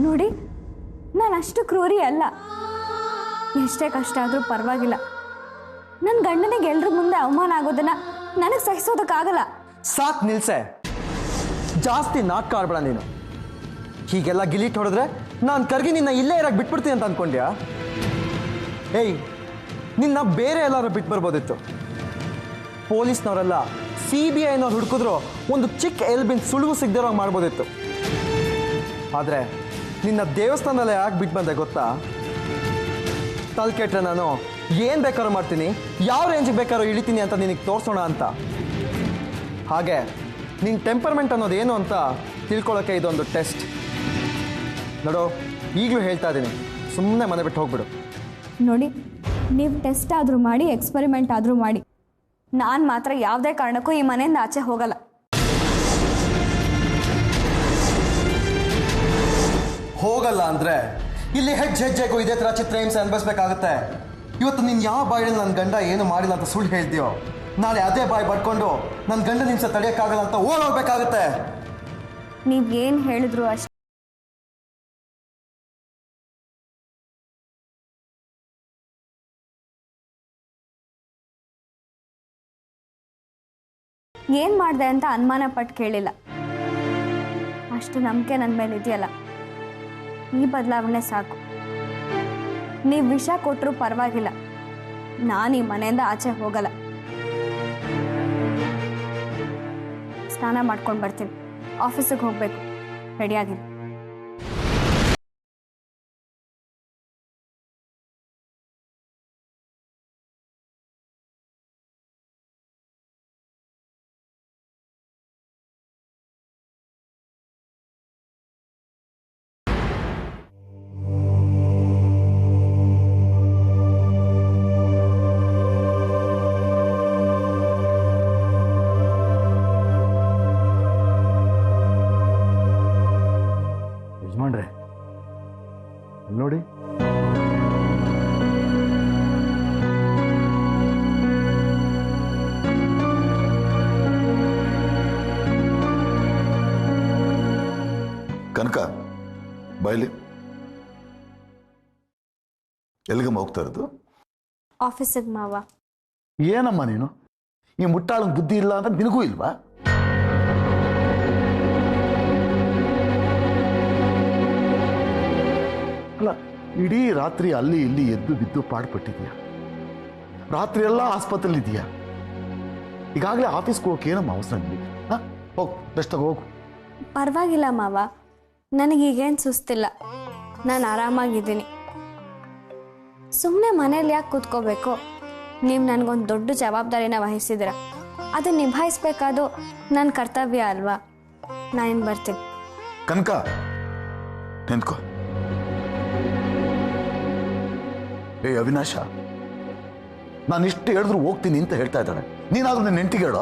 ನೋಡಿ, ನಾನು ಅಷ್ಟು ಕ್ರೂರಿ ಅಲ್ಲ. ಎಷ್ಟೇ ಕಷ್ಟ ಆದರೂ ಪರವಾಗಿಲ್ಲ. ನನ್ನ ಗಂಡನಿಗೆ ಎಲ್ರ ಮುಂದೆ ಅವಮಾನ ಆಗೋದನ್ನ ನನಗೆ ಸಹಿಸೋದಕ್ಕಾಗಲ್ಲ. ಸಾಕು ನಿಲ್ಸೆ, ಜಾಸ್ತಿ ನಾಟಕ ಆಡ್ಬೇಡ ನೀನು. ಹೀಗೆಲ್ಲ ಗಿಲಿಟ್ ಹೊಡೆದ್ರೆ ನಾನು ಕರ್ಗಿ ನಿನ್ನ ಇಲ್ಲೇ ಇರಕ್ಕೆ ಬಿಟ್ಬಿಡ್ತೀನಿ ಅಂತ ಅನ್ಕೊಂಡ್ಯಾ? ಏಯ್, ನಿನ್ನ ಬೇರೆ ಎಲ್ಲಾರು ಬಿಟ್ಟು ಬರ್ಬೋದಿತ್ತು. ಪೊಲೀಸ್ನವರೆಲ್ಲ CBIನವ್ರು ಹುಡುಕಿದ್ರು ಒಂದು ಚಿಕ್ಕ ಎಲ್ಬಿನ್ ಸುಳುವು ಸಿಗದಿರೋ ಮಾಡ್ಬೋದಿತ್ತು. ಆದರೆ ನಿನ್ನ ದೇವಸ್ಥಾನದಲ್ಲೇ ಯಾಕೆ ಬಿಟ್ಟು ಬಂದೆ ಗೊತ್ತಾ? ತಲೆ ಕೆಟ್ಟರೆ ನಾನು ಏನು ಬೇಕಾದ್ರೂ ಮಾಡ್ತೀನಿ, ಯಾವ ರೇಂಜಿಗೆ ಬೇಕಾದ್ರೂ ಇಳಿತೀನಿ ಅಂತ ನಿನಗೆ ತೋರಿಸೋಣ ಅಂತ. ಹಾಗೆ ನಿನ್ನ ಟೆಂಪರ್ಮೆಂಟ್ ಅನ್ನೋದು ಏನು ಅಂತ ತಿಳ್ಕೊಳ್ಳೋಕ್ಕೆ ಇದೊಂದು ಟೆಸ್ಟ್. ನೋಡು, ಈಗಲೂ ಹೇಳ್ತಾ ಇದ್ದೀನಿ, ಸುಮ್ಮನೆ ಮನೆ ಬಿಟ್ಟು ಹೋಗ್ಬಿಡು. ನೋಡಿ, ನೀವು ಟೆಸ್ಟ್ ಆದರೂ ಮಾಡಿ, ಎಕ್ಸ್ಪರಿಮೆಂಟ್ ಆದರೂ ಮಾಡಿ, ನಾನು ಮಾತ್ರ ಯಾವುದೇ ಕಾರಣಕ್ಕೂ ಈ ಮನೆಯಿಂದ ಆಚೆ ಹೋಗಲ್ಲ. ಹೋಗಲ್ಲ ಅಂದರೆ ಇಲ್ಲಿ ಹೆಜ್ಜೆಗೂ ಇದೇ ಥರ ಚಿತ್ರಹಿಂಸೆ ಅನುಭವಿಸ್ಬೇಕಾಗತ್ತೆ. ಇವತ್ತು ನೀನು ಯಾವ ಬಾಯಲ್ಲಿ ನನ್ನ ಗಂಡ ಏನು ಮಾಡಿಲ್ಲ ಅಂತ ಸುಳ್ಳು ಹೇಳ್ತೀಯೋ, ನಾಳೆ ಅದೇ ಬಾಯಿ ಬಡ್ಕೊಂಡು ನನ್ನ ಗಂಡನ ಹಿಂಸೆ ತಡೆಯೋಕ್ಕಾಗಲ್ಲ ಅಂತ ಓಡೋಗ್ಬೇಕಾಗತ್ತೆ. ನೀವೇನು ಹೇಳಿದ್ರು ಅಷ್ಟೇ. ಏನು ಮಾಡಿದೆ ಅಂತ ಅನುಮಾನ ಪಟ್ಟು ಕೇಳಿಲ್ಲ. ಅಷ್ಟು ನಂಬಿಕೆ ನನ್ನ ಮೇಲೆ ಇದೆಯಲ್ಲ, ಈ ಬದಲಾವಣೆ ಸಾಕು. ನೀವು ವಿಷ ಕೊಟ್ಟರು ಪರವಾಗಿಲ್ಲ, ನಾನು ಈ ಮನೆಯಿಂದ ಆಚೆ ಹೋಗಲ್ಲ. ಸ್ನಾನ ಮಾಡ್ಕೊಂಡು ಬರ್ತೀನಿ, ಆಫೀಸಿಗೆ ಹೋಗಬೇಕು. ರೆಡಿಯಾಗಿರಿ. ನೋಡಿ, ಕನಕ ಬಾಯ್ಲಿ, ಎಲ್ಲಿಗಮ್ಮ ಹೋಗ್ತಾ ಇರೋದು? ಆಫೀಸಿಗೆ ಮಾವ. ಏನಮ್ಮ ನೀನು, ಈ ಮುಟ್ಟಾಳಂಗೆ ಬುದ್ಧಿ ಇಲ್ಲ ಅಂತ ನಿನಗೂ ಇಲ್ವಾ? ಅಲ್ಲ, ಇಡೀ ರಾತ್ರಿ ಅಲ್ಲಿ ಇಲ್ಲಿ ಎದ್ದು ಬಿದ್ದು ಪಾಡ್ಪಟ್ಟಿದ್ಯಾ, ರಾತ್ರಿ ಎಲ್ಲ ಆಸ್ಪತ್ರೆಯಲ್ಲಿ ಇದೆಯಾ. ಈಗಾಗಲೇ ಆಫೀಸ್ಗೆ ಹೋಗಕ್ಕೆ ಏನಮ್ಮ ಅವಸರ ನಿಮಗೆ? ಹೋಗು, ಬೆಸ್ಟ್ ಹೋಗು. ಪರವಾಗಿಲ್ಲ ಮಾವ, ನನಗೀಗೇನು ಸುಸ್ತಿಲ್ಲ, ನಾನು ಆರಾಮಾಗಿದ್ದೀನಿ. ಸುಮ್ಮನೆ ಮನೇಲಿ ಯಾಕೆ ಕೂತ್ಕೋಬೇಕು? ನೀವು ನನಗೊಂದು ದೊಡ್ಡ ಜವಾಬ್ದಾರಿನ ವಹಿಸಿದ್ದೀರ, ಅದನ್ನು ನಿಭಾಯಿಸ್ಬೇಕಾದು ನನ್ನ ಕರ್ತವ್ಯ ಅಲ್ವಾ? ನಾನು ಬರ್ತೀನಿ. ಕನಕ, ನಿಂತ್ಕೋ. ಏ ಅವಿನಾಶ, ನಾನು ಇಷ್ಟು ಹೇಳಿದ್ರು ಹೋಗ್ತೀನಿ ಅಂತ ಹೇಳ್ತಾ ಇದ್ದಾಳೆ, ನೀನಾದ್ರೂ ನನ್ನ ಹೆಂಡತಿಗೆ ಹೇಳೋ.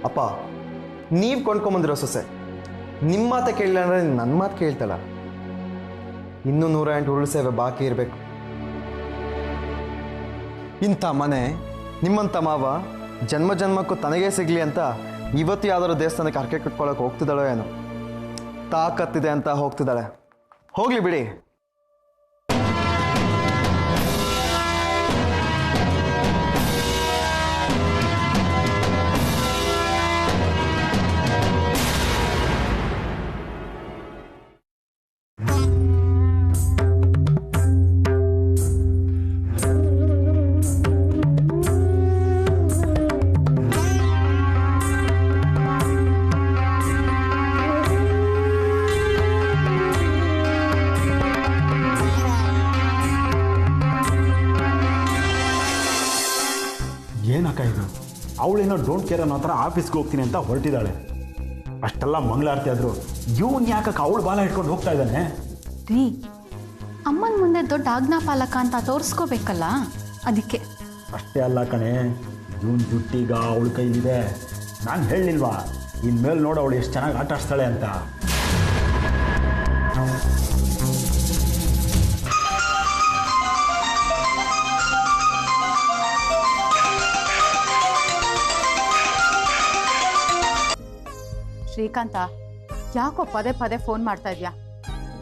ಅಪ್ಪ, ನೀವು ಕೊಂಡ್ಕೊಂಬಂದಿರೋ ಸೊಸೆ ನಿಮ್ಮ ಮಾತೆ ಕೇಳಿಲ್ಲ ಅಂದರೆ ನನ್ನ ಮಾತು ಕೇಳ್ತಾಳ. ಇನ್ನೂ 108 ಉರುಳು ಸೇವೆ ಬಾಕಿ ಇರಬೇಕು. ಇಂಥ ಮನೆ, ನಿಮ್ಮಂಥ ಮಾವ ಜನ್ಮ ಜನ್ಮಕ್ಕೂ ತನಗೇ ಸಿಗಲಿ ಅಂತ ಇವತ್ತು ಯಾವ್ದಾದ್ರು ದೇವಸ್ಥಾನಕ್ಕೆ ಹರಕೆ ಕಟ್ಕೊಳ್ಳೋಕೆ ಹೋಗ್ತಿದ್ದಾಳೋ ಏನೋ. ತಾಕತ್ತಿದೆ ಅಂತ ಹೋಗ್ತಿದ್ದಾಳೆ, ಹೋಗ್ಲಿ ಬಿಡಿ. ಏನಕ್ಕ ಇದು? ಅವಳೇನೋ ಡೋಂಟ್ ಕೇರ್ ಅನ್ನೋ ಥರ ಆಫೀಸ್ಗೆ ಹೋಗ್ತೀನಿ ಅಂತ ಹೊರಟಿದ್ದಾಳೆ. ಅಷ್ಟೆಲ್ಲ ಮಂಗಳಾರತಿ ಆದರೂ ಇವನ್ ಯಾಕಕ್ಕೆ ಅವಳು ಬಾಲ ಇಟ್ಕೊಂಡು ಹೋಗ್ತಾ ಇದ್ದಾನೆ? ರೀ, ಅಮ್ಮನ ಮುಂದೆ ದೊಡ್ಡ ಆಜ್ಞಾಪಾಲಕ ಅಂತ ತೋರಿಸ್ಕೋಬೇಕಲ್ಲ, ಅದಕ್ಕೆ. ಅಷ್ಟೇ ಅಲ್ಲ ಕಣೆ, ಇವನ್ ಜುಟ್ಟೀಗ ಅವಳ ಕೈಲಿದೆ. ನಾನು ಹೇಳಲಿಲ್ವಾ ಇನ್ಮೇಲೆ ನೋಡು ಅವಳು ಎಷ್ಟು ಚೆನ್ನಾಗಿ ಆಟ ಆಡ್ತಾಳೆ ಅಂತ. ಶ್ರೀಕಾಂತ, ಯಾಕೋ ಪದೇ ಪದೇ ಫೋನ್ ಮಾಡ್ತಾ ಇದ್ಯಾ?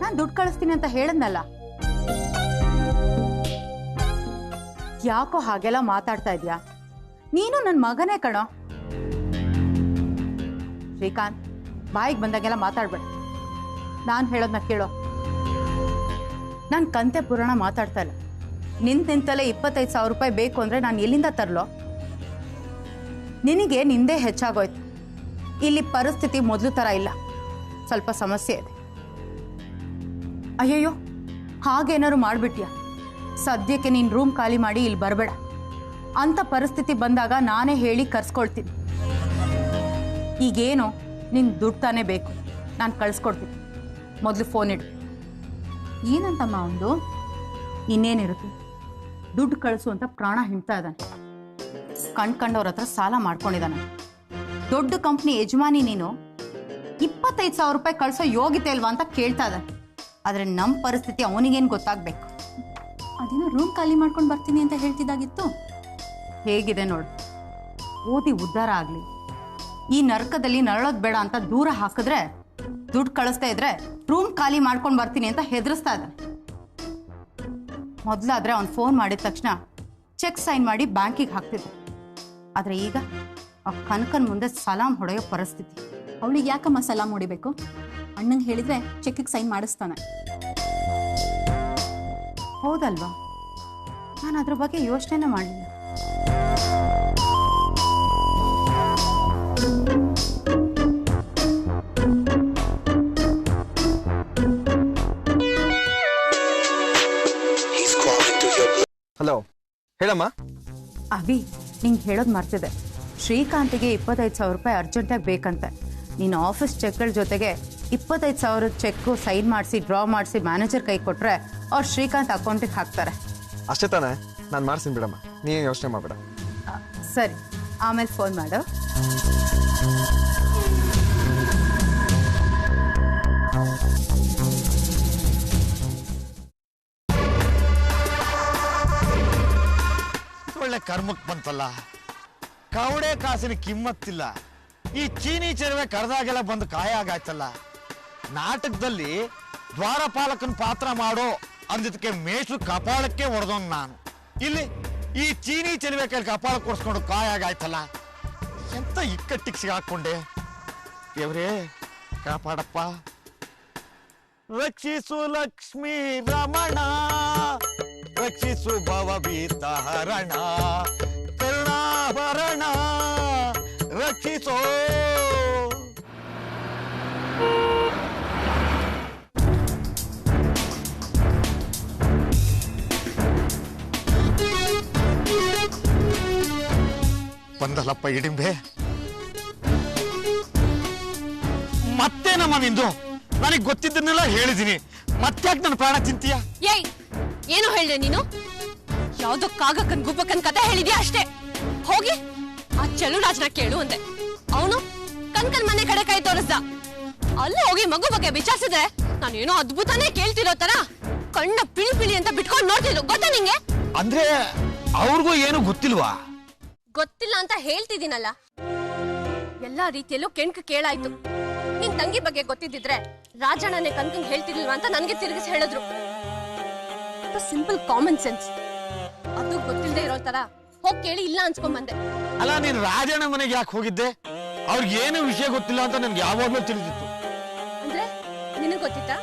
ನಾನು ದುಡ್ಡು ಕಳಿಸ್ತೀನಿ ಅಂತ ಹೇಳದ್ನಲ್ಲ. ಯಾಕೋ ಹಾಗೆಲ್ಲ ಮಾತಾಡ್ತಾ ಇದ್ಯಾ? ನೀನು ನನ್ನ ಮಗನೇ ಕಣೋ. ಶ್ರೀಕಾಂತ್, ಬಾಯಿಗೆ ಬಂದಾಗೆಲ್ಲ ಮಾತಾಡ್ಬೇಡ. ನಾನು ಹೇಳೋದನ್ನ ಕೇಳೋ. ನಾನು ಕಂತೆ ಪುರಾಣ ಮಾತಾಡ್ತಾ ಇಲ್ಲ. ನಿಂತಲೇ 25,000 ರೂಪಾಯಿ ಬೇಕು ಅಂದರೆ ನಾನು ಎಲ್ಲಿಂದ ತರಲೋ? ನಿನಗೆ ನಿಂದೇ ಹೆಚ್ಚಾಗೋಯ್ತು. ಇಲ್ಲಿ ಪರಿಸ್ಥಿತಿ ಮೊದಲು ಥರ ಇಲ್ಲ, ಸ್ವಲ್ಪ ಸಮಸ್ಯೆ ಇದೆ. ಅಯ್ಯಯ್ಯೋ, ಹಾಗೇನಾದ್ರು ಮಾಡಿಬಿಟ್ಯಾ? ಸದ್ಯಕ್ಕೆ ನೀನು ರೂಮ್ ಖಾಲಿ ಮಾಡಿ ಇಲ್ಲಿ ಬರಬೇಡ. ಅಂಥ ಪರಿಸ್ಥಿತಿ ಬಂದಾಗ ನಾನೇ ಹೇಳಿ ಕರ್ಸ್ಕೊಳ್ತೀನಿ. ಈಗೇನು ನಿಂಗೆ ದುಡ್ಡು ತಾನೇ ಬೇಕು, ನಾನು ಕಳಿಸ್ಕೊಡ್ತೀನಿ. ಮೊದಲು ಫೋನ್ ಇಡು. ಏನಂತಮ್ಮ ಅವನು? ಇನ್ನೇನಿರುತ್ತೆ, ದುಡ್ಡು ಕಳಿಸು ಅಂತ ಪ್ರಾಣ ಹಿಂಡ್ತಾ ಇದ್ದಾನೆ. ಕಂಡ್ಕಂಡವ್ರ ಹತ್ರ ಸಾಲ ಮಾಡ್ಕೊಂಡಿದ್ದಾನೆ. ದೊಡ್ಡ ಕಂಪ್ನಿ ಯಜಮಾನಿ ನೀನು, 25,000 ರೂಪಾಯಿ ಕಳಿಸೋ ಯೋಗ್ಯತೆ ಇಲ್ವಾ ಅಂತ ಕೇಳ್ತಾ ಇದ್ದಾನೆ. ಆದರೆ ನಮ್ಮ ಪರಿಸ್ಥಿತಿ ಅವನಿಗೇನು ಗೊತ್ತಾಗಬೇಕು? ಅದೇನೋ ರೂಮ್ ಖಾಲಿ ಮಾಡ್ಕೊಂಡು ಬರ್ತೀನಿ ಅಂತ ಹೇಳ್ತಿದ್ದಾಗಿತ್ತು. ಹೇಗಿದೆ ನೋಡು, ಓದಿ ಉದ್ಧಾರ ಆಗಲಿ. ಈ ನರಕದಲ್ಲಿ ನರಳೋದು ಬೇಡ ಅಂತ ದೂರ ಹಾಕಿದ್ರೆ, ದುಡ್ಡು ಕಳಿಸ್ತಾ ಇದ್ರೆ ರೂಮ್ ಖಾಲಿ ಮಾಡ್ಕೊಂಡು ಬರ್ತೀನಿ ಅಂತ ಹೆದರಿಸ್ತಾ ಇದ್ದಾನೆ. ಮೊದಲಾದ್ರೆ ಅವ್ನು ಫೋನ್ ಮಾಡಿದ ತಕ್ಷಣ ಚೆಕ್ ಸೈನ್ ಮಾಡಿ ಬ್ಯಾಂಕಿಗೆ ಹಾಕ್ತಿದ್ದೆ. ಆದರೆ ಈಗ ಆ ಕನಕನ ಮುಂದೆ ಸಲಾಮ್ ಹೊಡೆಯೋ ಪರಿಸ್ಥಿತಿ. ಅವಳಿಗೆ ಯಾಕಮ್ಮ ಸಲಾಮ್ ಹೊಡಿಬೇಕು? ಅಣ್ಣಂಗೆ ಹೇಳಿದ್ರೆ ಚೆಕ್ಕಿಗೆ ಸೈನ್ ಮಾಡಿಸ್ತಾನೆ. ಹೌದಲ್ವಾ? ನಾನು ಅದ್ರ ಬಗ್ಗೆ ಯೋಚನೆ ಮಾಡಲಿಲ್ಲ. ಹಲೋ, ಹೇಳಮ್ಮ. ಅವಿ, ನಿಂಗೆ ಹೇಳೋದು ಮರ್ತಿದೆ. ಶ್ರೀಕಾಂತಿಗೆ 25,000 ರೂಪಾಯಿ ಅರ್ಜೆಂಟಾಗಿ ಬೇಕಂತೆ. ನೀನು ಆಫೀಸ್ ಚೆಕ್ಗಳ ಜೊತೆಗೆ 25,000 ಚೆಕ್ಕು ಸೈನ್ ಮಾಡಿಸಿ ಡ್ರಾ ಮಾಡಿಸಿ ಮ್ಯಾನೇಜರ್ ಕೈ ಕೊಟ್ಟರೆ ಅವ್ರು ಶ್ರೀಕಾಂತ್ ಅಕೌಂಟಿಗೆ ಹಾಕ್ತಾರೆ. ಅಷ್ಟೇ ತಾನೇ? ನಾನು ಮಾಡ್ತೀನಿ ಬಿಡಮ್ಮ, ನೀನು ಯೋಚನೆ ಮಾಡಬೇಡ. ಸರಿ, ಆಮೇಲೆ ಫೋನ್ ಮಾಡು. ಒಳ್ಳೆ ಕರ್ಮಕ್ಕೆ ಬಂತಲ್ಲ. ಕವಡೆ ಕಾಸಿನ ಕಿಮ್ಮತ್ತಿಲ್ಲ. ಈ ಚೀನಿ ಚೆರುವೆ ಕರೆದಾಗೆಲ್ಲ ಬಂದು ಕಾಯ ಆಗಾಯ್ತಲ್ಲ. ನಾಟಕದಲ್ಲಿ ದ್ವಾರಪಾಲಕನ ಪಾತ್ರ ಮಾಡೋ ಅಂದಿದ್ದಕ್ಕೆ ಮೇಷ್ಟ್ರು ಕಪಾಳಕ್ಕೆ ಹೊಡೆದವನು ನಾನು. ಇಲ್ಲಿ ಈ ಚೀನಿ ಚೆರುವೆ ಕೈಲಿ ಕಪಾಳ ಕೊಡ್ಸ್ಕೊಂಡು ಕಾಯ ಆಗಾಯ್ತಲ್ಲ. ಎಂತ ಇಕ್ಕಟ್ಟಿಗೆ ಸಿಗಾಕೊಂಡೆ. ದೇವ್ರೇ ಕಾಪಾಡಪ್ಪ. ರಕ್ಷಿಸು ಲಕ್ಷ್ಮೀ ರಮಣ, ರಕ್ಷಿಸು ಭವಭೀತ ಹರಣ, ಕರುಣಾಭರಣ ರಕ್ಷಿಸೋ. ಬಂದಲ್ಲಪ್ಪ ಇಡಿಂಬೆ. ಮತ್ತೇನಮ್ಮ ನಿಂದು? ನನಗೆ ಗೊತ್ತಿದ್ದನ್ನೆಲ್ಲ ಹೇಳಿದೀನಿ, ಮತ್ತ್ಯಾಕೆ ನನ್ನ ಪ್ರಾಣ ತಿಂತೀಯ? ಏಯ್, ಏನು ಹೇಳ್ದೆ ನೀನು? ಯಾವ್ದೋ ಕಾಗಕ್ಕನ್ ಗುಬ್ಬಕ್ಕನ್ ಕತೆ ಹೇಳಿದ್ಯಾ ಅಷ್ಟೇ. ಹೋಗಿ ಆ ಚೆಲುರಾಜ್ನ ಕೇಳು ಅಂದೆ. ಅವನು ಕನ್ಕನ್ ಮನೆ ಕಡೆ ಕೈ ತೋರಿಸ್ದ. ಅಲ್ಲೇ ಹೋಗಿ ಮಗು ಬಗ್ಗೆ ವಿಚಾರಿಸಿದ್ರೆ ನಾನೇನೋ ಅದ್ಭುತನೇ ಕೇಳ್ತಿರೋ ತರ ಕಣ್ಣ ಪಿಳಿ ಪಿಳಿ ಅಂತ ಬಿಟ್ಕೊಂಡು ನೋಡ್ತಿದ್ರು. ಗೊತ್ತಾ ನಿಂಗೆ? ಅಂದ್ರೆ ಅವ್ರಿಗೂ ಏನು ಗೊತ್ತಿಲ್ವಾ? ಗೊತ್ತಿಲ್ಲ ಅಂತ ಹೇಳ್ತಿದ್ದೀನಲ್ಲ. ಎಲ್ಲಾ ರೀತಿಯಲ್ಲೂ ಕೆಣಕು ಕೇಳಾಯ್ತು. ನಿನ್ ತಂಗಿ ಬಗ್ಗೆ ಗೊತ್ತಿದ್ದಿದ್ರೆ ರಾಜಣ್ಣನೇ ಕನ್ಕಂಗ್ ಹೇಳ್ತಿರ್ಲಿಲ್ವಾ ಅಂತ ನನ್ಗೆ ತಿರುಗಿಸಿ ಹೇಳಿದ್ರು. Simple common sense. ಅದು ಗೊತ್ತಿಲ್ಲದೆ ಇರೋ ತರ ಹೋಗಿ ಕೇಳಿ ಇಲ್ಲ ಅನ್ಸ್ಕೊಂಡ್ ಬಂದೆ. ಅಲ್ಲ, ನೀನ್ ರಾಜಣ್ಣ ಮನೆಗೆ ಯಾಕೆ ಹೋಗಿದ್ದೆ? ಅವ್ರಿಗೆ ಏನು ವಿಷಯ ಗೊತ್ತಿಲ್ಲ ಅಂತ ನನ್ಗೆ ಯಾವಾಗ್ಲೂ ತಿಳಿದಿತ್ತು. ಅಂದ್ರೆ ನಿನಗ್ ಗೊತ್ತಿತ್ತಾ?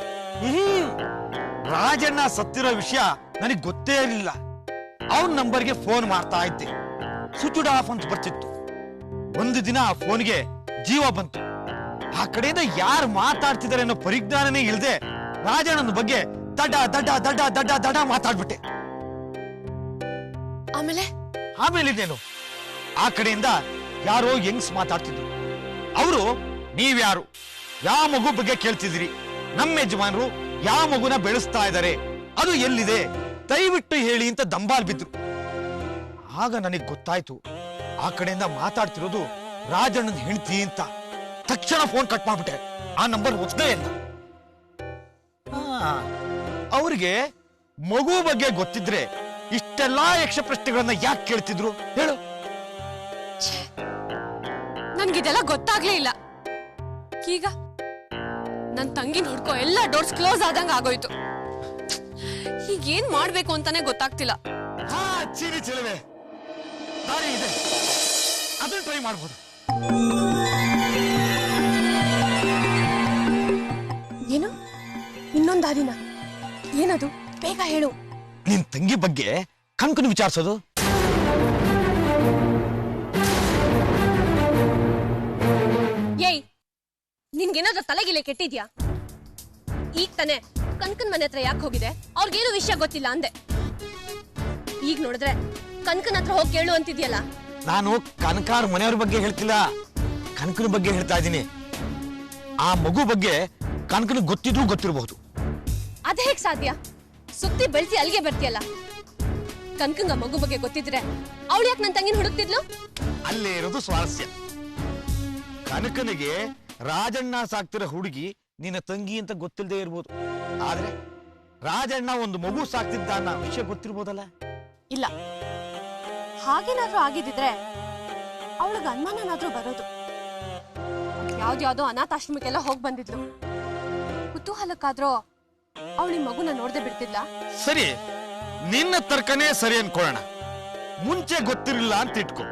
ರಾಜಣ್ಣ ಸತ್ತಿರೋ ವಿಷಯ ನನಗ್ ಗೊತ್ತೇ ಇರಲಿಲ್ಲ. ಅವನ್ ನಂಬರ್ಗೆ ಫೋನ್ ಮಾಡ್ತಾ ಇದ್ದೆ, ಸ್ವಿಚ್ ಆಫ್ ಅಂತ ಬರ್ತಿತ್ತು. ಒಂದು ದಿನ ಆ ಫೋನ್ಗೆ ಜೀವ ಬಂತು. ಆ ಕಡೆಯಿಂದ ಯಾರು ಮಾತಾಡ್ತಿದ್ದಾರೆ ಅನ್ನೋ ಪರಿಜ್ಞಾನನೇ ಇಲ್ಲದೆ ರಾಜಣ್ಣನ ಬಗ್ಗೆ ದಡ ದಡ ದಡ ದಡ ದಡ ಮಾತಾಡ್ಬಿಟ್ಟೆ. ಆಮೇಲೆ ಇದೇನು, ಆ ಕಡೆಯಿಂದ ಯಾರೋ ಯಂಗ್ಸ್ ಮಾತಾಡ್ತಿದ್ರು. ಅವರು ನೀವ್ಯಾರು, ಯಾವ ಮಗು ಬಗ್ಗೆ ಕೇಳ್ತಿದ್ರಿ, ನಮ್ಮ ಯಜಮಾನರು ಯಾವ ಮಗುನ ಬೆಳೆಸ್ತಾ ಇದ್ದಾರೆ, ಅದು ಎಲ್ಲಿದೆ, ದಯವಿಟ್ಟು ಹೇಳಿ ಅಂತ ದಂಬಾಲ್ ಬಿದ್ರು. ಆಗ ನನಗೆ ಗೊತ್ತಾಯ್ತು ಆ ಕಡೆಯಿಂದ ಮಾತಾಡ್ತಿರೋದು ರಾಜಣ್ಣನ ಹೆಂಡತಿ ಅಂತ. ತಕ್ಷಣ ಫೋನ್ ಕಟ್ ಮಾಡ್ಬಿಟ್ಟೆ. ಆ ನಂಬರ್ ಒತ್ತೇ ಇಲ್ಲ. ಅವ್ರಿಗೆ ಮಗು ಬಗ್ಗೆ ಗೊತ್ತಿದ್ರೆ ಇಷ್ಟೆಲ್ಲಾ ಯಕ್ಷ ಪ್ರಶ್ನೆಗಳನ್ನ ಯಾಕೆ ಕೇಳ್ತಿದ್ರು ಹೇಳು? ನನ್ಗಿದೆಲ್ಲ ಗೊತ್ತಾಗ್ಲೇ ಇಲ್ಲ. ಈಗ ನನ್ ತಂಗಿನ ಹುಡ್ಕೋ ಎಲ್ಲ ಡೋರ್ಸ್ ಕ್ಲೋಸ್ ಆದಂಗ ಆಗೋಯ್ತು. ಈಗ ಏನ್ ಮಾಡ್ಬೇಕು ಅಂತಾನೆ ಗೊತ್ತಾಗ್ತಿಲ್ಲ. ಚೀನಿ ಚೆಲುವೆ, ದಾರಿ ಇದೆ, ಅದನ್ನ ಟ್ರೈ ಮಾಡ್ಬೋದು. ಏನು? ಇನ್ನೊಂದ್ ದಾರಿನ? ಏನದು? ಬೇಗ ಹೇಳು. ನಿನ್ ತಂಗಿ ಬಗ್ಗೆ ಕಣ್ಕನ್ ವಿಚಾರಿಸೋದು. ಏಯ್, ನಿನ್ಗೇನಾದ್ರೂ ತಲೆಗಿಲೆ ಕೆಟ್ಟಿದ್ಯಾ? ಈಗ ತಾನೆ ಕನ್ಕನ್ ಮನೆ ಹತ್ರ ಯಾಕೆ ಹೋಗಿದೆ? ಅವ್ರಿಗೇನು ವಿಷಯ ಗೊತ್ತಿಲ್ಲ ಅಂದೆ. ಈಗ ನೋಡಿದ್ರೆ ಕನ್ಕನ್ ಹತ್ರ ಹೋಗಿ ಕೇಳು ಅಂತಿದ್ಯಲ್ಲ. ನಾನು ಕನಕಾರ್ ಮನೆಯವ್ರ ಬಗ್ಗೆ ಹೇಳ್ತಿಲ್ಲ, ಕನಕನ ಬಗ್ಗೆ ಹೇಳ್ತಾ ಇದ್ದೀನಿ. ಆ ಮಗು ಬಗ್ಗೆ ಕನಕನ ಗೊತ್ತಿದ್ರೂ ಗೊತ್ತಿರಬಹುದು. ಅದ್ ಹೇಗ್ ಸಾಧ್ಯ? ಸುತ್ತಿ ಬೆಳ್ಸಿ ಅಲ್ಲಿಗೆ ಬರ್ತೀಯಲ್ಲ. ಕನ್ಕಂಗ ಮಗು ಬಗ್ಗೆ ಗೊತ್ತಿದ್ರೆ ಅವಳು ಯಾಕೆ ನನ್ನ ತಂಗಿನ ಹುಡುಕ್ತಿದ್ಲು? ಅಲ್ಲೇ ಇರೋದು ಸ್ವಾರಸ್ಯ. ಕನಕನಿಗೆ ರಾಜಣ್ಣ ಸಾಕ್ತಿರೋ ಹುಡುಗಿ ನಿನ್ನ ತಂಗಿ ಅಂತ ಗೊತ್ತಿಲ್ಲದೆ ಇರ್ಬೋದು, ಆದ್ರೆ ರಾಜಣ್ಣ ಒಂದು ಮಗು ಸಾಕ್ತಿದ್ದ ಅನ್ನೋ ವಿಷಯ ಗೊತ್ತಿರ್ಬೋದಲ್ಲ. ಇಲ್ಲ, ಹಾಗೇನಾದ್ರೂ ಆಗಿದ್ರೆ ಅವಳಿಗೆ ಅನುಮಾನನಾದ್ರೂ ಬರೋದು. ಯಾವ್ದ್ಯಾವ್ದೋ ಅನಾಥಾಶ್ರಮಕ್ಕೆಲ್ಲ ಹೋಗಿ ಬಂದಿದ್ಲು. ಕುತೂಹಲಕ್ಕಾದ್ರೂ ಅವಳಿ ಮಗುನ ನೋಡ್ದೆ ಬಿಡ್ತಿದ್ಲ. ಸರಿ, ನಿನ್ನ ತರ್ಕನೇ ಸರಿ ಅನ್ಕೊಳ್ಳೋಣ. ಮುಂಚೆ ಗೊತ್ತಿರಲಿಲ್ಲ ಅಂತ ಇಟ್ಕೊ.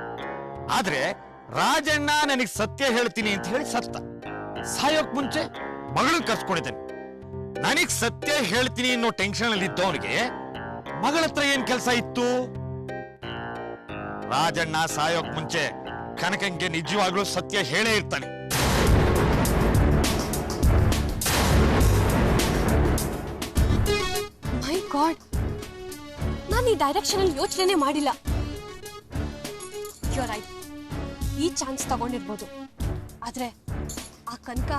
ಆದ್ರೆ ರಾಜಣ್ಣ ನನಗೆ ಸತ್ಯ ಹೇಳ್ತೀನಿ ಅಂತ ಹೇಳಿ ಸತ್ತ. ಸಾಯೋಕ್ ಮುಂಚೆ ಮಗಳನ್ನ ಕರ್ಸ್ಕೊಂಡಿದ್ದೇನೆ. ನನಗ್ ಸತ್ಯ ಹೇಳ್ತೀನಿ ಅನ್ನೋ ಟೆನ್ಷನ್ ಅಲ್ಲಿ ಇದ್ದವನಿಗೆ ಮಗಳ ಹತ್ರ ಏನ್ ಕೆಲಸ ಇತ್ತು? ರಾಜಣ್ಣ ಸಾಯೋಕ್ ಮುಂಚೆ ಕನಕಂಗೆ ನಿಜವಾಗ್ಲೂ ಸತ್ಯ ಹೇಳೇ ಇರ್ತಾನೆ. ಮೈ ಗಾಡ್, ನಾನು ಈ ಡೈರೆಕ್ಷನ್ ಅಲ್ಲಿ ಯೋಚನೆ ಮಾಡಿಲ್ಲ. ಯು ಆರ್ ರೈಟ್, ಈ ಚಾನ್ಸ್ ತಗೊಂಡಿರ್ಬೋದು. ಆದ್ರೆ ಆ ಕನಕ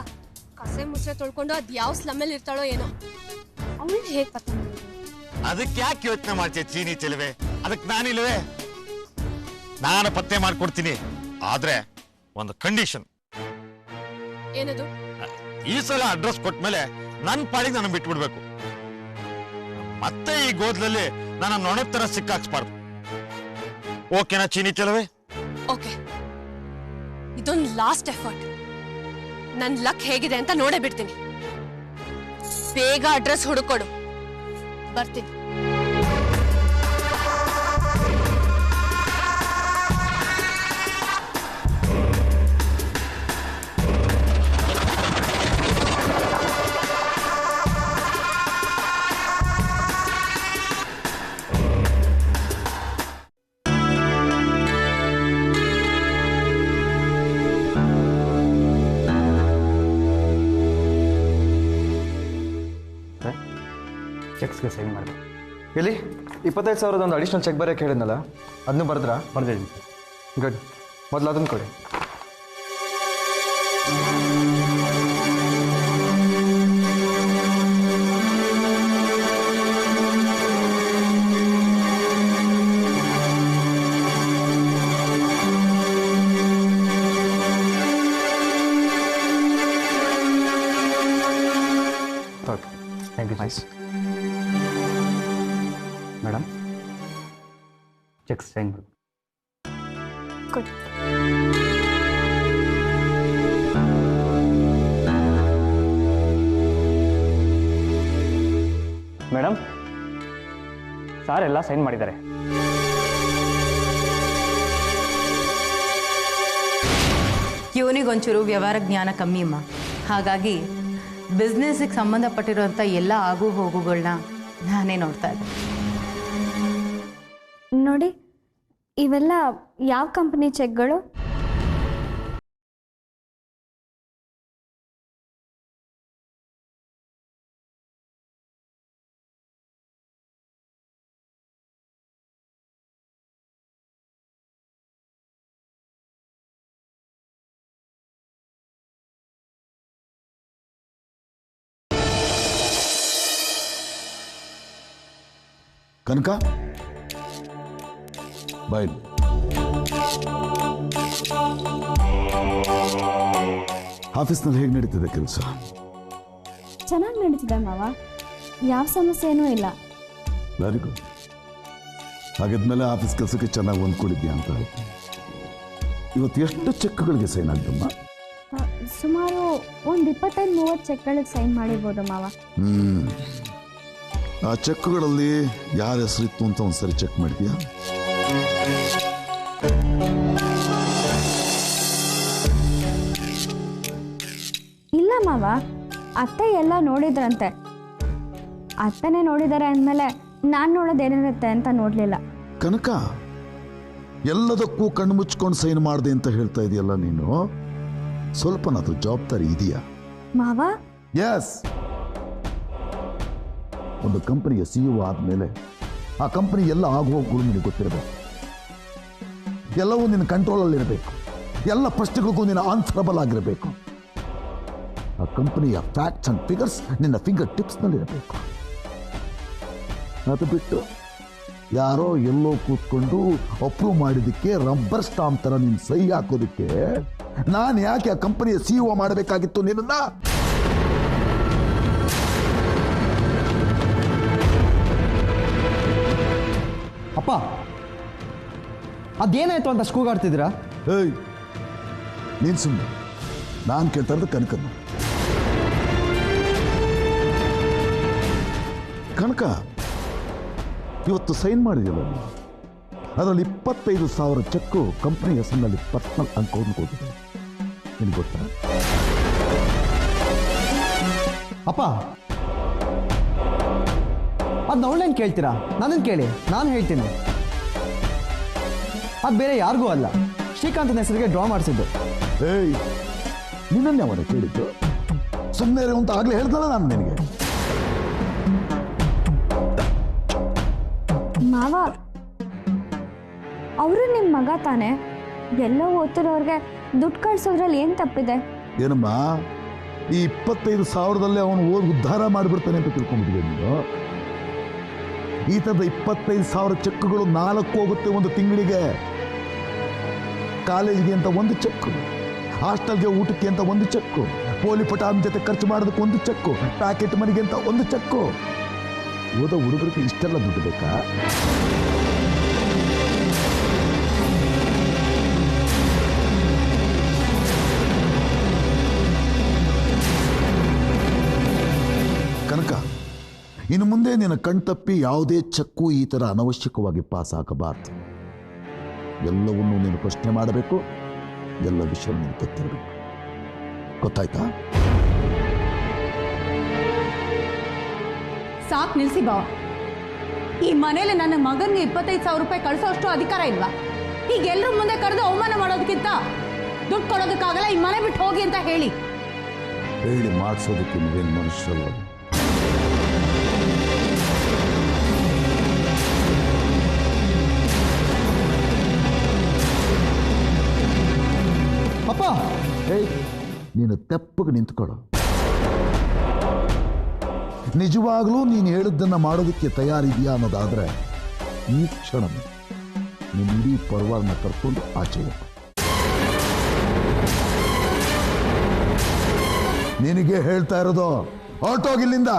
ಕಸೆ ಮುಚ್ಚೆ ತೊಳ್ಕೊಂಡು ಅದ್ ಯಾವ ಸ್ಲಮ್ಮಲ್ಲಿ ಇರ್ತಾಳೋ ಏನೋ, ಅವಳು ಹೇಗ್ ಪತ್ತೆ ಮಾಡೋದು? ಅದಕ್ಕೆ ಯಾಕೆ ಯೋಚನೆ ಮಾಡ್ತೀಯ ಚೀನಿ ಚೆಲುವೆ? ಅದಕ್ಕೆ ನಾನಿಲ್ವೇ? ನಾನು ಪತ್ತೆ ಮಾಡ್ಕೊಡ್ತೀನಿ, ಆದ್ರೆ ಒಂದು ಕಂಡೀಷನ್. ಏನದು? ಈ ಸಲ ಅಡ್ರೆಸ್ ಕೊಟ್ಮೇಲೆ ನನ್ನ ಪಾಡಿಗೆ ನಾನು ಬಿಟ್ಬಿಡ್ಬೇಕು. ಮತ್ತೆ ಈ ಗೋದ್ಲಲ್ಲಿ ನನ್ನ ನೊಣದ ತರ ಸಿಕ್ಕಾಕ್ಸ್ಬಾರ್ದು. ಓಕೆನಾ ಚೀನಿ ಚೆಲುವೆ? ಓಕೆ, ಇದೊಂದು ಲಾಸ್ಟ್ ಎಫರ್ಟ್. ನನ್ ಲಕ್ ಹೇಗಿದೆ ಅಂತ ನೋಡೇ ಬಿಡ್ತೀನಿ. ಬೇಗ ಅಡ್ರೆಸ್ ಹುಡುಕೊಡು, ಬರ್ತೀನಿ. ಚೆಕ್ಸ್ಗೆ ಸೈನ್ ಮಾಡಿ. ಎಲ್ಲಿ 25,000 ಒಂದು ಅಡಿಷ್ನಲ್ ಚೆಕ್ ಬರೋಕ್ಕೆ ಹೇಳಿದ್ನಲ್ಲ, ಅದನ್ನು ಬರೆದ್ರಾ? ಬರ್ದಿದ್ದೀನಿ. ಗುಡ್, ಮೊದಲು ಅದನ್ನು ಕೊಡಿ. Okay, thank you. Nice. Madam, check sign ಮಾಡಿ. ಗುಡ್. ಮೇಡಮ್, ಸಾರ್ ಎಲ್ಲ ಸೈನ್ ಮಾಡಿದ್ದಾರೆ. ಇವನಿಗೊಂಚೂರು ವ್ಯವಹಾರ ಜ್ಞಾನ ಕಮ್ಮಿ ಅಮ್ಮ. ಹಾಗಾಗಿ ಬಿಸ್ನೆಸ್ಗೆ ಸಂಬಂಧಪಟ್ಟಿರುವಂಥ ಎಲ್ಲ ಆಗು ಹೋಗುಗಳನ್ನ ನಾನೇ ನೋಡ್ತಾ ಇದ್ದೆ. ನೋಡಿ, ಇವೆಲ್ಲ ಯಾವ ಕಂಪನಿ ಚೆಕ್ಗಳು? ಕನಕ ಬಾಯ್. ಆಫೀಸ್ನಲ್ಲಿ ಹೇಗೆ ನಡೀತಿದೆ ಕೆಲಸ? ಚೆನ್ನಾಗಿ ನಡೀತಿದೆ ಮಾವ, ಯಾವ ಸಮಸ್ಯೆನೂ ಇಲ್ಲ. Very good. ಹಾಗಿದ್ಮೇಲೆ ಆಫೀಸ್ ಕೆಲಸಕ್ಕೆ ಚೆನ್ನಾಗಿ ಹೊಂದ್ಕೊಂಡಿದ್ಯಾ ಅಂತ ಆಯ್ತು. ಇವತ್ತು ಎಷ್ಟು ಚೆಕ್ಗಳಿಗೆ ಸೈನ್ ಆಗ್ತಮ್ಮ? ಸುಮಾರು ಒಂದು 25-30 ಚೆಕ್ಗಳಿಗೆ ಸೈನ್ ಮಾಡಿರ್ಬೋದು ಮಾವ. ಆ ಚೆಕ್ಗಳಲ್ಲಿ ಯಾರ ಹೆಸರಿತ್ತು ಅಂತ ಒಂದ್ಸರಿ ಚೆಕ್ ಮಾಡಿದ್ಯಾ? ಇಲ್ಲ ಮಾವ, ಅತ್ತೆ ಎಲ್ಲ ನೋಡಿದ್ರಂತೆ. ಅತ್ತೆನೇ ನೋಡಿದ್ದಾರೆ ಅಂದಮೇಲೆ ನಾನು ನೋಡೋದೇನಿರುತ್ತೆ ಅಂತ ನೋಡಲಿಲ್ಲ. ಕನಕ, ಎಲ್ಲದಕ್ಕೂ ಕಣ್ಣು ಮುಚ್ಕೊಂಡು ಸೈನ್ ಮಾಡಿದೆ ಅಂತ ಹೇಳ್ತಾ ಇದೆಯಲ್ಲ ನೀನು, ಸ್ವಲ್ಪನಾದ್ರೂ ಜವಾಬ್ದಾರಿ ಇದೆಯಾ? ಮಾವ, ಎಸ್. ಒಂದು ಕಂಪನಿಯ CEO ಆದ್ಮೇಲೆ ಆ ಕಂಪನಿ ಎಲ್ಲ ಆಗುವಗಳು ನಿನಗೆ ಗೊತ್ತಿರಬೇಕು. ಎಲ್ಲವೂ ನಿನ್ನ ಕಂಟ್ರೋಲಲ್ಲಿ ಇರಬೇಕು. ಎಲ್ಲ ಪ್ರಶ್ನೆಗಳಿಗೂ ನಿನ್ನ ಆನ್ಸರಬಲ್ ಆಗಿರಬೇಕು. ಆ ಕಂಪನಿಯ ಫ್ಯಾಕ್ಟ್ಸ್ ಅಂಡ್ ಫಿಗರ್ಸ್ ನಿನ್ನ ಫಿಂಗರ್ ಟಿಪ್ಸ್ನಲ್ಲಿ ಇರಬೇಕು. ಅದು ಬಿಟ್ಟು ಯಾರೋ ಎಲ್ಲೋ ಕೂತ್ಕೊಂಡು ಅಪ್ರೂವ್ ಮಾಡಿದ್ದಕ್ಕೆ ರಬ್ಬರ್ ಸ್ಟಾಂಪ್ ತರ ನೀನು ಸಹಿ ಹಾಕೋದಕ್ಕೆ ನಾನು ಯಾಕೆ ಆ ಕಂಪನಿಯ CEO ಮಾಡಬೇಕಾಗಿತ್ತು ನಿನ್ನ? ಅಪ್ಪ, ಅದೇನಾಯ್ತು ಅಂತ ಕೂಗಾಡ್ತಿದ್ದೀರಾ? ಏಯ್, ನೀನು ಸುಮ್ಮನೆ. ನಾನು ಕೇಳ್ತಾ ಇರೋದು ಕನಕನ್ನ. ಕನಕ, ಇವತ್ತು ಸೈನ್ ಮಾಡಿದೆಯಲ್ಲ ನೀನು, ಅದರಲ್ಲಿ 25,000 ಚೆಕ್ಕು ಕಂಪನಿ ಹೆಸರಿನಲ್ಲಿ ಪರ್ಸನಲ್ ಅಕೌಂಟ್ ಹೋಗಿದೆ. ನಿನಗೆ ಗೊತ್ತಾ? ಅಪ್ಪ, ಅದನ್ನ ಅವಳೇನು ಕೇಳ್ತೀರಾ? ನನ್ನನ್ನು ಕೇಳಿ, ನಾನು ಹೇಳ್ತೀನಿ. ಅದು ಬೇರೆ ಯಾರಿಗೂ ಅಲ್ಲ, ಶ್ರೀಕಾಂತನ ಹೆಸರಿಗೆ ಡ್ರಾ ಮಾಡಿಸಿದ್ದು. ಏಯ್, ನಿನ್ನನ್ನೇ ಅವನ ಕೇಳಿದ್ದು? ಸುಮ್ಮನೆ ಅಂತ ಆಗ್ಲೇ ಹೇಳ್ದಲ್ಲ ನಾನು ನಿನಗೆ. ಮಾವ, ಅವರು ನಿಮ್ಮ ಮಗ ತಾನೆ. ಎಲ್ಲೋ ಓದ್ತಿರೋರ್ಗೆ ದುಡ್ಡು ಕಳ್ಸೋದ್ರಲ್ಲಿ ಏನು ತಪ್ಪಿದೆ? ಏನಮ್ಮ, ಈ 25,000ದಲ್ಲೇ ಅವನು ಓದಿ ಉದ್ಧಾರ ಮಾಡಿಬಿಡ್ತಾನೆ ಅಂತ ತಿಳ್ಕೊಂಡ್ಬಿಟ್ಟಿದೆ ನೀನು? ಈ ಥರದ 25,000 ಚೆಕ್ಗಳು 4 ಹೋಗುತ್ತೆ ಒಂದು ತಿಂಗಳಿಗೆ. ಕಾಲೇಜ್ಗೆ ಅಂತ ಒಂದು ಚೆಕ್ಕು, ಹಾಸ್ಟೆಲ್ಗೆ ಊಟಕ್ಕೆ ಅಂತ ಒಂದು ಚೆಕ್ಕು, ಪೋಲಿ ಪಟಾನ್ ಜೊತೆ ಖರ್ಚು ಮಾಡೋದಕ್ಕೆ ಒಂದು ಚೆಕ್ಕು, ಪ್ಯಾಕೆಟ್ ಮನಿಗೆ ಅಂತ ಒಂದು ಚೆಕ್ಕು. ಓದೋ ಹುಡುಗರಿಗೆ ಇಷ್ಟೆಲ್ಲ ದುಡ್ಡು ಬೇಕಾ? ಕನಕ, ಇನ್ನು ಮುಂದೆ ನಿನ್ನ ಕಣ್ತಪ್ಪಿ ಯಾವುದೇ ಚೆಕ್ಕು ಈ ಥರ ಅನವಶ್ಯಕವಾಗಿ ಪಾಸ್ ಆಗಬಾರ್ದು. ಎಲ್ಲವನ್ನೂ ನೀನು ಪ್ರಶ್ನೆ ಮಾಡಬೇಕು, ಎಲ್ಲ ವಿಷಯ ನೀನು ಗೊತ್ತಿರಬೇಕು. ಗೊತ್ತಾಯ್ತಾ? ಸಾಕು, ನಿಲ್ಸಿ ಬಾವ. ಈ ಮನೇಲಿ ನನ್ನ ಮಗನ್ಗೆ 25,000 ರೂಪಾಯಿ ಕಳಿಸೋಷ್ಟು ಅಧಿಕಾರ ಇಲ್ವಾ? ಈಗ ಎಲ್ಲರ ಮುಂದೆ ಕರೆದು ಅವಮಾನ ಮಾಡೋದಕ್ಕಿಂತ ದುಡ್ಡು ಕೊಡೋದಕ್ಕಾಗಲ್ಲ, ಈ ಮನೆ ಬಿಟ್ಟು ಹೋಗಿ ಅಂತ ಹೇಳಿ ಮಾಡಿಸೋದಕ್ಕೆ ನೀವೇನು ಮನುಷ್ಯರಲ್ಲ. ಅಪ್ಪ, ನೀನು ತೆಪ್ಪಗೆ ನಿಂತ್ಕೊಳ್ಳೋ. ನಿಜವಾಗ್ಲೂ ನೀನು ಹೇಳಿದ್ದನ್ನು ಮಾಡೋದಕ್ಕೆ ತಯಾರಿದೆಯಾ ಅನ್ನೋದಾದ್ರೆ ಈ ಕ್ಷಣ ನೀನು ಇಡೀ ಪರಿವಾರನ ಕರ್ಕೊಂಡು ಆಚೆ ಹೋಗು. ನಿನಗೆ ಹೇಳ್ತಾ ಇರೋದು, ಹೊರಟೋಗಿಲ್ಲಿಂದ.